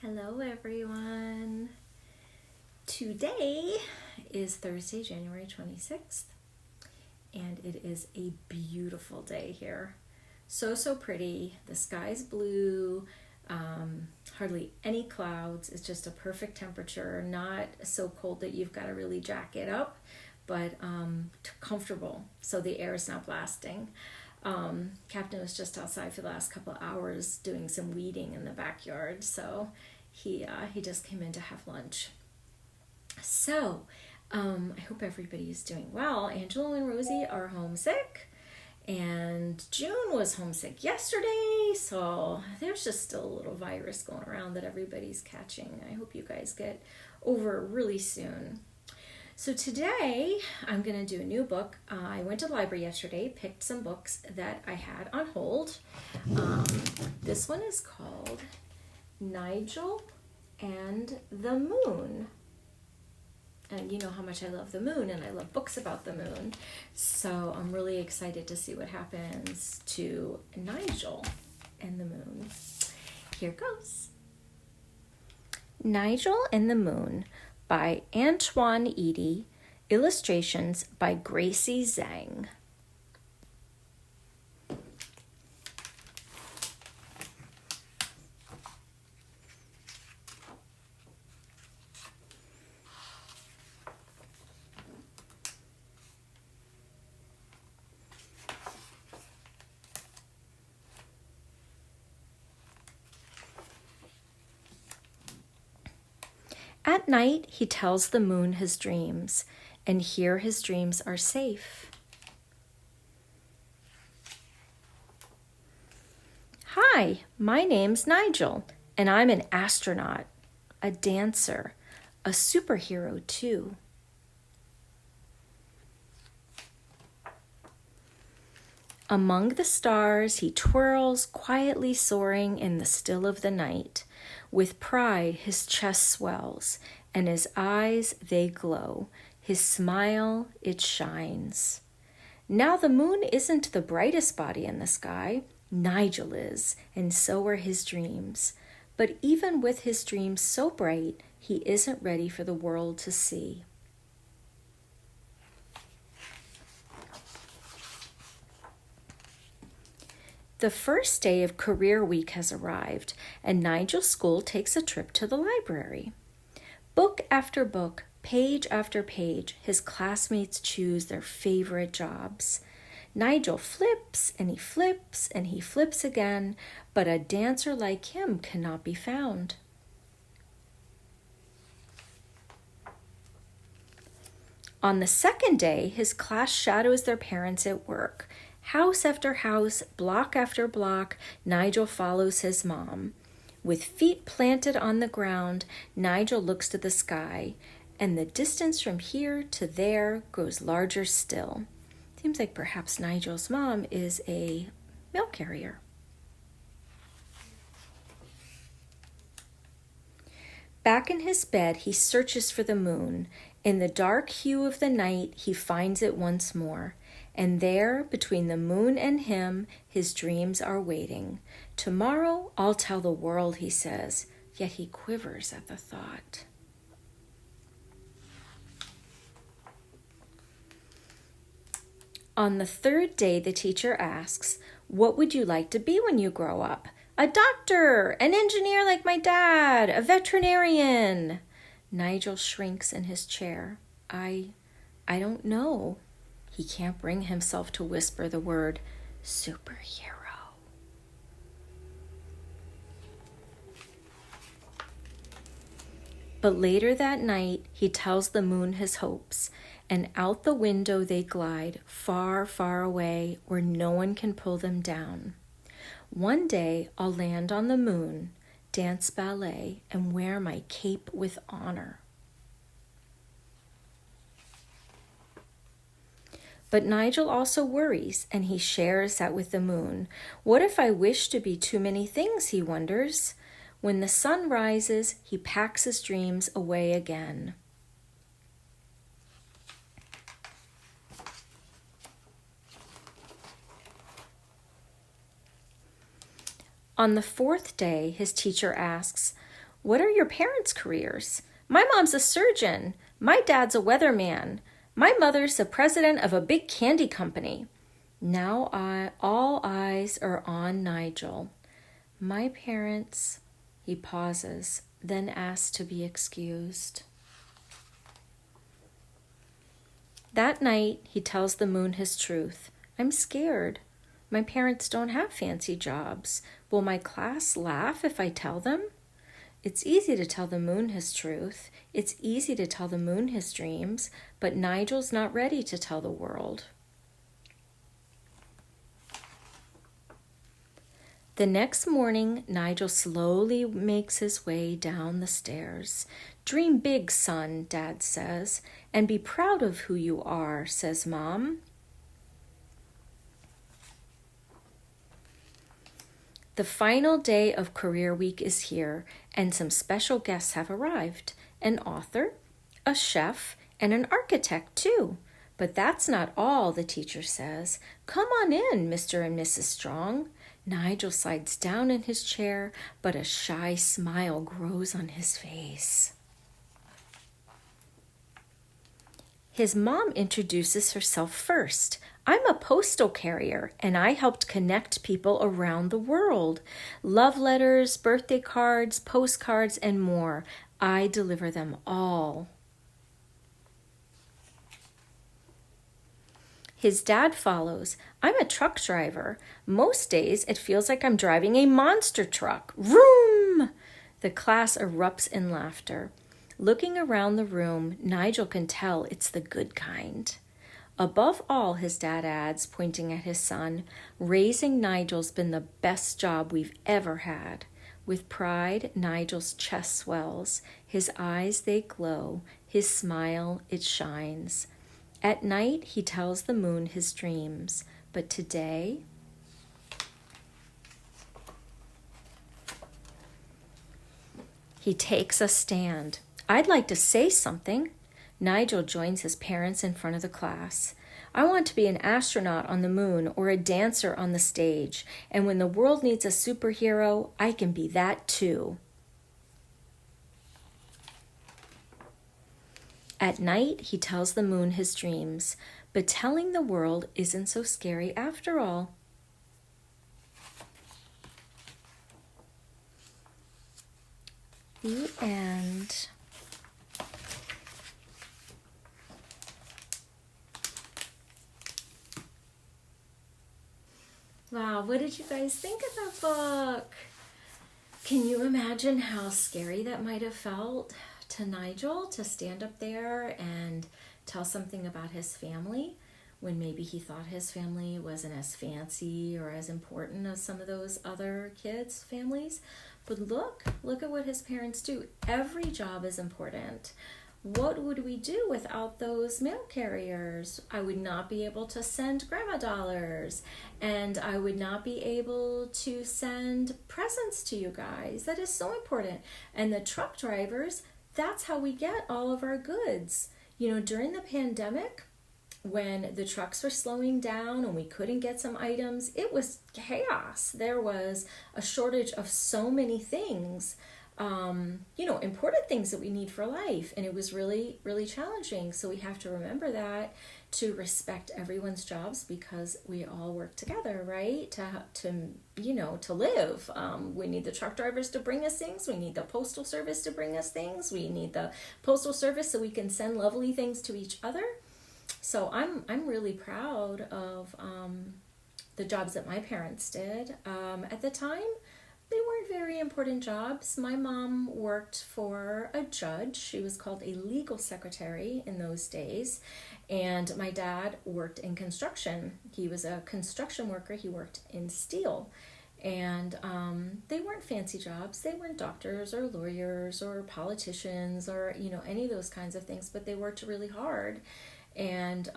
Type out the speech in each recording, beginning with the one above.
Hello everyone. Today is Thursday, January 26th, and it is a beautiful day here. So pretty. The sky's blue, hardly any clouds. It's just a perfect temperature, not so cold that you've got to really jacket up, but comfortable, so the air is not blasting. Captain was just outside for the last couple of hours doing some weeding in the backyard, so he just came in to have lunch. So I hope everybody is doing well. Angela and Rosie are homesick, and June was homesick yesterday, so there's just still a little virus going around that everybody's catching. I hope you guys get over really soon. So today I'm going to do a new book. I went to the library yesterday, picked some books that I had on hold. This one is called Nigel and the Moon. And you know how much I love the moon, and I love books about the moon. So I'm really excited to see what happens to Nigel and the moon. Here goes. Nigel and the Moon by Antwan Eady, illustrations by Gracey Zhang. At night, he tells the moon his dreams, and here his dreams are safe. Hi, my name's Nigel, and I'm an astronaut, a dancer, a superhero too. Among the stars, he twirls, quietly soaring in the still of the night. With pride, his chest swells, and his eyes, they glow. His smile, it shines. Now the moon isn't the brightest body in the sky. Nigel is, and so are his dreams. But even with his dreams so bright, he isn't ready for the world to see. The first day of career week has arrived, and Nigel's school takes a trip to the library. Book after book, page after page, his classmates choose their favorite jobs. Nigel flips, and he flips, and he flips again, but a dancer like him cannot be found. On the second day, his class shadows their parents at work. House after house, block after block, Nigel follows his mom. With feet planted on the ground, Nigel looks to the sky, and the distance from here to there grows larger still. Seems like perhaps Nigel's mom is a mail carrier. Back in his bed, he searches for the moon. In the dark hue of the night, he finds it once more. And there, between the moon and him, his dreams are waiting. Tomorrow I'll tell the world, he says, yet he quivers at the thought. On the third day, the teacher asks, "What would you like to be when you grow up?" "A doctor, an engineer like my dad, a veterinarian." Nigel shrinks in his chair. I don't know. He can't bring himself to whisper the word superhero. But later that night, he tells the moon his hopes, and out the window they glide, far, far away, where no one can pull them down. One day I'll land on the moon, dance ballet, and wear my cape with honor. But Nigel also worries, and he shares that with the moon. What if I wish to be too many things, he wonders. When the sun rises, he packs his dreams away again. On the fourth day, his teacher asks, What are your parents' careers? My mom's a surgeon. My dad's a weatherman. My mother's the president of a big candy company. Now all eyes are on Nigel. My parents, he pauses, then asks to be excused. That night, he tells the moon his truth. I'm scared. My parents don't have fancy jobs. Will my class laugh if I tell them? It's easy to tell the moon his truth. It's easy to tell the moon his dreams, but Nigel's not ready to tell the world. The next morning, Nigel slowly makes his way down the stairs. Dream big, son, Dad says, and be proud of who you are, says Mom. The final day of Career Week is here, and some special guests have arrived. An author, a chef, and an architect, too. But that's not all, the teacher says. Come on in, Mr. and Mrs. Strong. Nigel slides down in his chair, but a shy smile grows on his face. His mom introduces herself first. I'm a postal carrier, and I helped connect people around the world. Love letters, birthday cards, postcards, and more. I deliver them all. His dad follows. I'm a truck driver. Most days it feels like I'm driving a monster truck. Vroom! The class erupts in laughter. Looking around the room, Nigel can tell it's the good kind. Above all, his dad adds, pointing at his son, raising Nigel's been the best job we've ever had. With pride, Nigel's chest swells. His eyes, they glow. His smile, it shines. At night, he tells the moon his dreams. But today, he takes a stand. I'd like to say something. Nigel joins his parents in front of the class. I want to be an astronaut on the moon or a dancer on the stage. And when the world needs a superhero, I can be that too. At night, he tells the moon his dreams. But telling the world isn't so scary after all. The end. Wow, what did you guys think of that book? Can you imagine how scary that might have felt to Nigel to stand up there and tell something about his family when maybe he thought his family wasn't as fancy or as important as some of those other kids' families? But look at what his parents do. Every job is important. What would we do without those mail carriers? I would not be able to send grandma dollars, and I would not be able to send presents to you guys. That is so important. And the truck drivers, that's how we get all of our goods. You know, during the pandemic, when the trucks were slowing down and we couldn't get some items, it was chaos. There was a shortage of so many things. Important things that we need for life. And it was really, really challenging. So we have to remember that, to respect everyone's jobs, because we all work together, right? To live. We need the truck drivers to bring us things. We need the postal service to bring us things. We need the postal service so we can send lovely things to each other. So I'm really proud of the jobs that my parents did. At the time, they weren't very important jobs. My mom worked for a judge. She was called a legal secretary in those days. And my dad worked in construction. He was a construction worker. He worked in steel. And they weren't fancy jobs. They weren't doctors or lawyers or politicians or, any of those kinds of things. But they worked really hard. And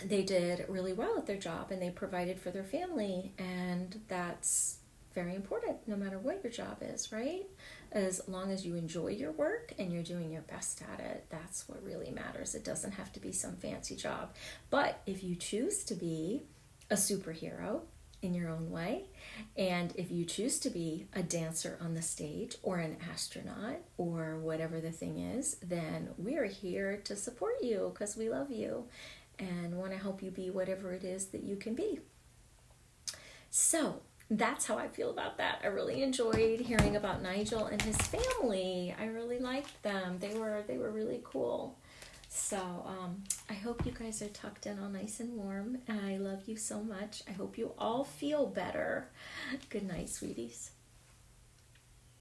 they did really well at their job. And they provided for their family. And that's very important, no matter what your job is, right? As long as you enjoy your work and you're doing your best at it, that's what really matters. It doesn't have to be some fancy job. But if you choose to be a superhero, in your own way. And if you choose to be a dancer on the stage or an astronaut or whatever the thing is, then we're here to support you because we love you and want to help you be whatever it is that you can be. So that's how I feel about that. I really enjoyed hearing about Nigel and his family. I really liked them. They were really cool. So I hope you guys are tucked in all nice and warm. And I love you so much. I hope you all feel better. Good night, sweeties.